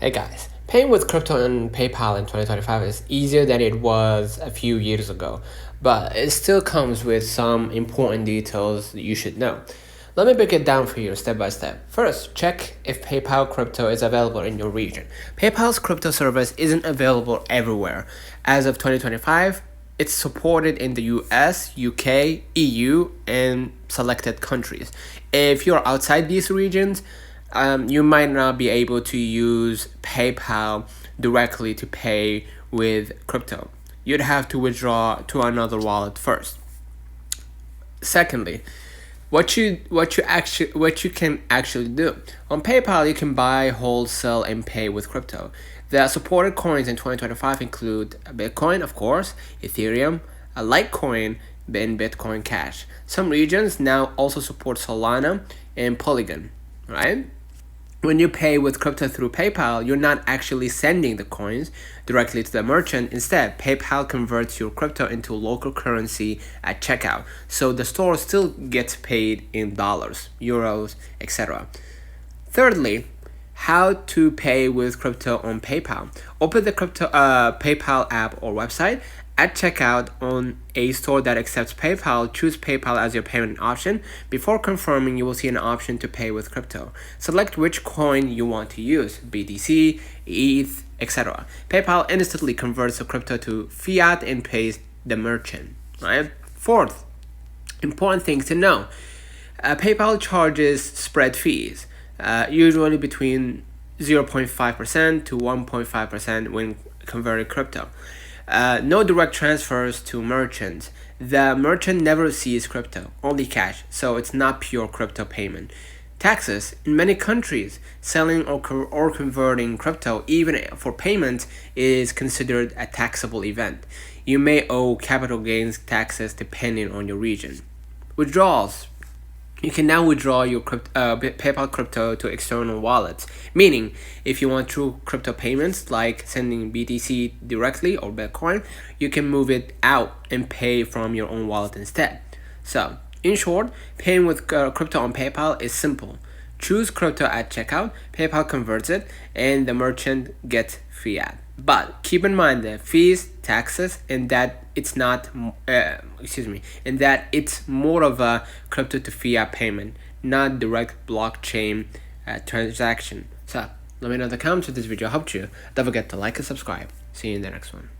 Hey guys, paying with crypto on PayPal in 2025 is easier than it was a few years ago, but it still comes with some important details that you should know. Let me break it down for you step by step. First, check if PayPal crypto is available in your region. PayPal's crypto service isn't available everywhere. As of 2025, it's supported in the US, UK, EU, and selected countries. If you're outside these regions, you might not be able to use PayPal directly to pay with crypto. You'd have to withdraw to another wallet first. Secondly, what you can actually do on PayPal, you can buy, hold, sell, and pay with crypto. The supported coins in 2025 include Bitcoin, of course, Ethereum, Litecoin, and Bitcoin Cash. Some regions now also support Solana and Polygon, right? When you pay with crypto through PayPal, you're not actually sending the coins directly to the merchant. Instead, PayPal converts your crypto into local currency at checkout. So the store still gets paid in dollars, euros, etc. Thirdly, how to pay with crypto on PayPal. Open the PayPal app or website. At checkout on a store that accepts PayPal, choose PayPal as your payment option. Before confirming, you will see an option to pay with crypto. Select which coin you want to use, BTC, ETH, etc. PayPal instantly converts the crypto to fiat and pays the merchant. Right? Fourth, important things to know. PayPal charges spread fees, usually between 0.5% to 1.5% when converting crypto. No direct transfers to merchants. The merchant never sees crypto, only cash, so it's not pure crypto payment. Taxes. In many countries, selling or converting crypto, even for payments, is considered a taxable event. You may owe capital gains taxes depending on your region. Withdrawals. You can now withdraw your PayPal crypto to external wallets, meaning if you want true crypto payments like sending BTC directly or Bitcoin, you can move it out and pay from your own wallet instead. So, in short, paying with crypto on PayPal is simple. Choose crypto at checkout, PayPal converts it, and the merchant gets fiat. But keep in mind the fees, taxes, and that it's not, and that it's more of a crypto to fiat payment, not direct blockchain transaction. So let me know in the comments if this video helped you. Don't forget to like and subscribe. See you in the next one.